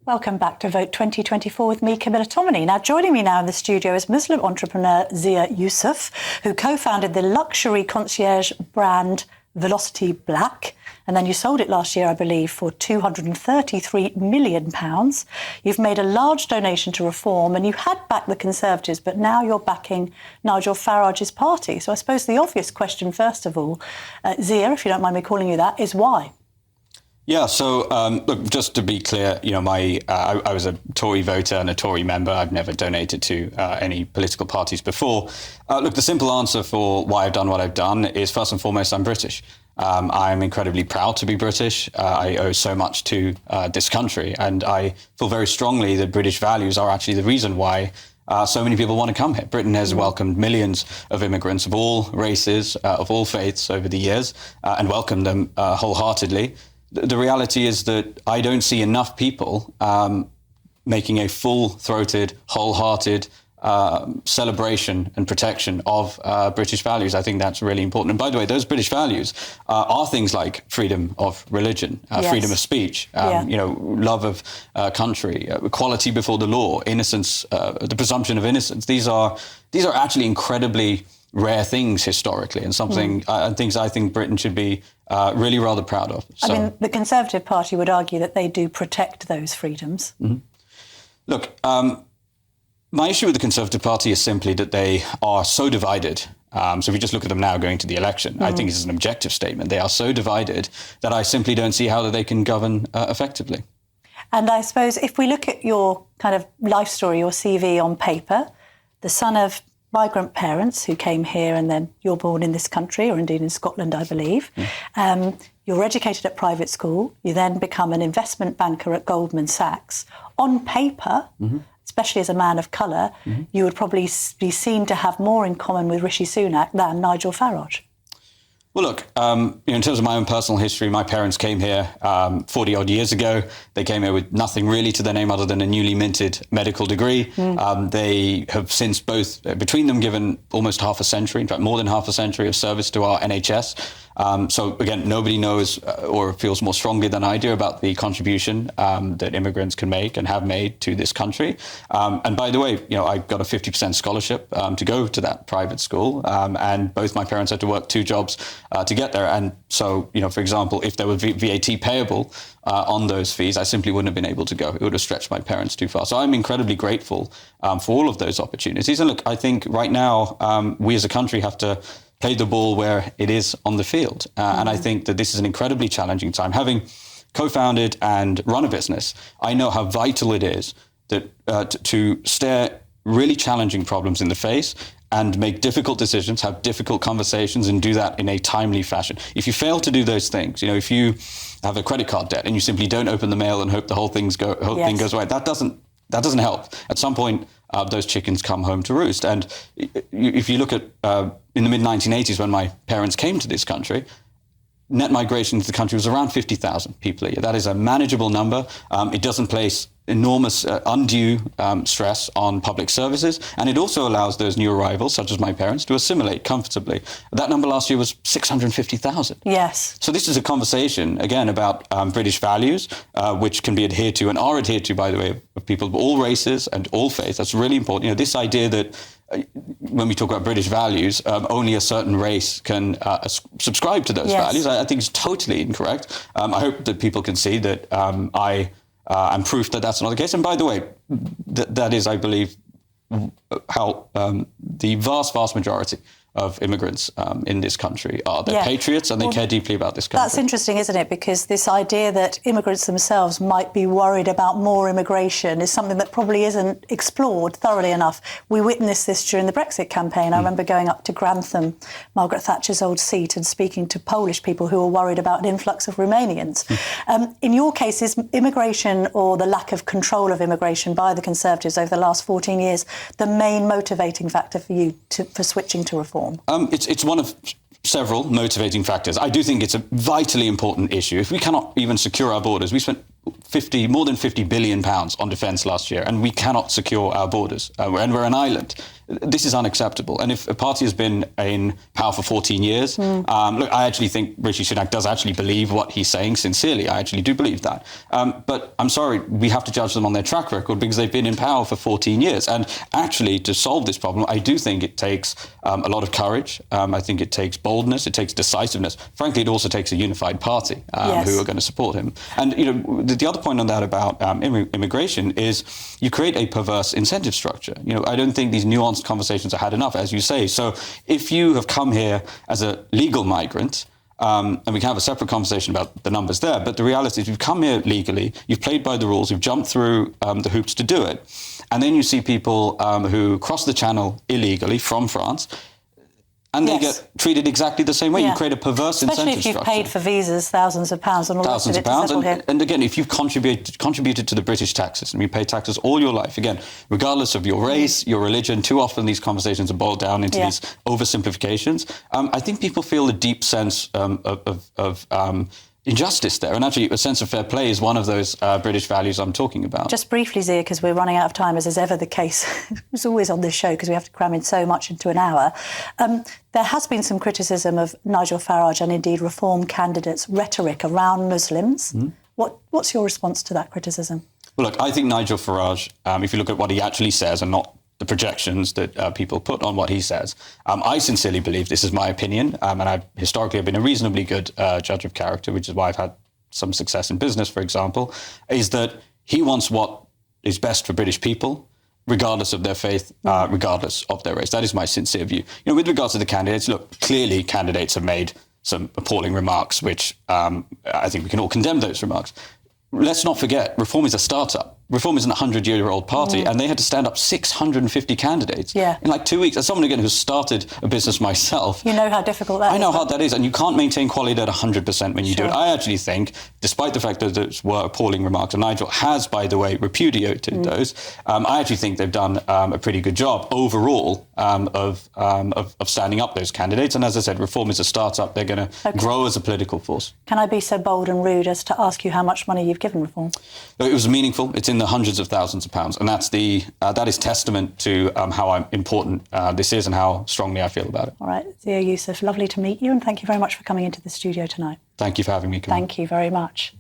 Welcome back to Vote 2024 with me, Camilla Tominey. Now, joining me now in the studio is Muslim entrepreneur Zia Yusuf, who co-founded the luxury concierge brand Velocity Black. And then you sold it last year, I believe, for £233 million. You've made a large donation to Reform and you had backed the Conservatives, but now you're backing Nigel Farage's party. So I suppose the obvious question, first of all, Zia, if you don't mind me calling you that, is why? Yeah, so look, just to be clear, you know, I was a Tory voter and a Tory member. I've never donated to any political parties before. Look, the simple answer for why I've done what I've done is, first and foremost, I'm British. I'm incredibly proud to be British. I owe so much to this country, and I feel very strongly that British values are actually the reason why so many people want to come here. Britain has welcomed millions of immigrants of all races, of all faiths over the years, and welcomed them wholeheartedly. The reality is that I don't see enough people making a full-throated, wholehearted celebration and protection of British values. I think that's really important. And by the way, those British values are things like freedom of religion, freedom of speech, you know, love of country, equality before the law, innocence, the presumption of innocence. These are actually incredibly rare things historically, and something things I think Britain should be really rather proud of. So, I mean, the Conservative Party would argue that they do protect those freedoms. Look, my issue with the Conservative Party is simply that they are so divided. So if you just look at them now going to the election, I think it's an objective statement. They are so divided that I simply don't see how they can govern effectively. And I suppose if we look at your kind of life story, your CV on paper, the son of migrant parents who came here, and then you're born in this country, or indeed in Scotland, I believe. You're educated at private school. You then become an investment banker at Goldman Sachs. On paper, especially as a man of colour, you would probably be seen to have more in common with Rishi Sunak than Nigel Farage. Well, look, you know, in terms of my own personal history, my parents came here 40-odd years ago. They came here with nothing really to their name other than a newly minted medical degree. They have since both, between them, given almost half a century, in fact, more than half a century of service to our NHS. So, again, nobody knows or feels more strongly than I do about the contribution that immigrants can make and have made to this country. And by the way, you know, I got a 50% scholarship to go to that private school. And both my parents had to work 2 jobs to get there. And so, you know, for example, if there were VAT payable on those fees, I simply wouldn't have been able to go. It would have stretched my parents too far. So I'm incredibly grateful for all of those opportunities. And look, I think right now we as a country have to play the ball where it is on the field. And I think that this is an incredibly challenging time. Having co-founded and run a business, I know how vital it is that to stare really challenging problems in the face and make difficult decisions, have difficult conversations, and do that in a timely fashion. If you fail to do those things, you know, if you have a credit card debt and you simply don't open the mail and hope the whole thing goes right, that doesn't help. At some point, those chickens come home to roost. And if you look at in the mid-1980s, when my parents came to this country, net migration to the country was around 50,000 people a year. That is a manageable number. It doesn't place enormous undue stress on public services, and it also allows those new arrivals, such as my parents, to assimilate comfortably. That number last year was 650,000. Yes. So this is a conversation, again, about British values, which can be adhered to and are adhered to, by the way, of people of all races and all faiths. That's really important. You know, this idea that when we talk about British values, only a certain race can subscribe to those values, I think is totally incorrect. I hope that people can see that I'm proof that that's not the case. And by the way, that is, I believe, how the vast majority of immigrants in this country are. They're patriots and they care deeply about this country. That's interesting, isn't it? Because this idea that immigrants themselves might be worried about more immigration is something that probably isn't explored thoroughly enough. We witnessed this during the Brexit campaign. I remember going up to Grantham, Margaret Thatcher's old seat, and speaking to Polish people who were worried about an influx of Romanians. In your case, is immigration, or the lack of control of immigration by the Conservatives over the last 14 years, the main motivating factor for you for switching to Reform? It's one of several motivating factors. I do think it's a vitally important issue. If we cannot even secure our borders, we spent more than 50 billion pounds on defence last year, and we cannot secure our borders, and we're an island. This is unacceptable. And if a party has been in power for 14 years, look, I actually think Rishi Sunak does actually believe what he's saying sincerely. I actually do believe that. But I'm sorry, we have to judge them on their track record because they've been in power for 14 years. And actually, to solve this problem, I do think it takes a lot of courage. I think it takes boldness. It takes decisiveness. Frankly, it also takes a unified party who are going to support him. And the other point on that about immigration is you create a perverse incentive structure. I don't think these nuanced conversations are had enough, as you say. So if you have come here as a legal migrant, and we can have a separate conversation about the numbers there, but the reality is you've come here legally, you've played by the rules, you've jumped through the hoops to do it. And then you see people who cross the channel illegally from France, and they get treated exactly the same way. You create a perverse incentive structure. Especially if you've paid for visas, thousands of pounds and all that to settle here. And again, if you've contributed to the British tax system, you pay taxes all your life, again, regardless of your race, your religion, too often these conversations are boiled down into these oversimplifications. I think people feel a deep sense of injustice there. And actually, a sense of fair play is one of those British values I'm talking about. Just briefly, Zia, because we're running out of time, as is ever the case. It's always on this show because we have to cram in so much into an hour. There has been some criticism of Nigel Farage and indeed Reform candidates' rhetoric around Muslims. What's your response to that criticism? Well, look, I think Nigel Farage, if you look at what he actually says and not the projections that people put on what he says. I sincerely believe, this is my opinion, and I've historically been a reasonably good judge of character, which is why I've had some success in business, for example, is that he wants what is best for British people, regardless of their faith, regardless of their race. That is my sincere view. With regards to the candidates, look, clearly candidates have made some appalling remarks, which I think we can all condemn those remarks. Let's not forget, Reform is a startup. Reform is an 100-year-old party, and they had to stand up 650 candidates in like 2 weeks. As someone, again, who's started a business myself... You know how difficult that is. I know how hard that is, and you can't maintain quality at 100% when you do it. I actually think, despite the fact that those were appalling remarks, and Nigel has, by the way, repudiated those, I actually think they've done a pretty good job overall of standing up those candidates. And as I said, Reform is a startup. They're going to grow as a political force. Can I be so bold and rude as to ask you how much money you've given Reform? It was meaningful. It's in the hundreds of thousands of pounds, and that is testament to how important this is and how strongly I feel about it. All right, Zia Yusuf, lovely to meet you, and thank you very much for coming into the studio tonight. Thank you for having me, Camille. Thank you very much.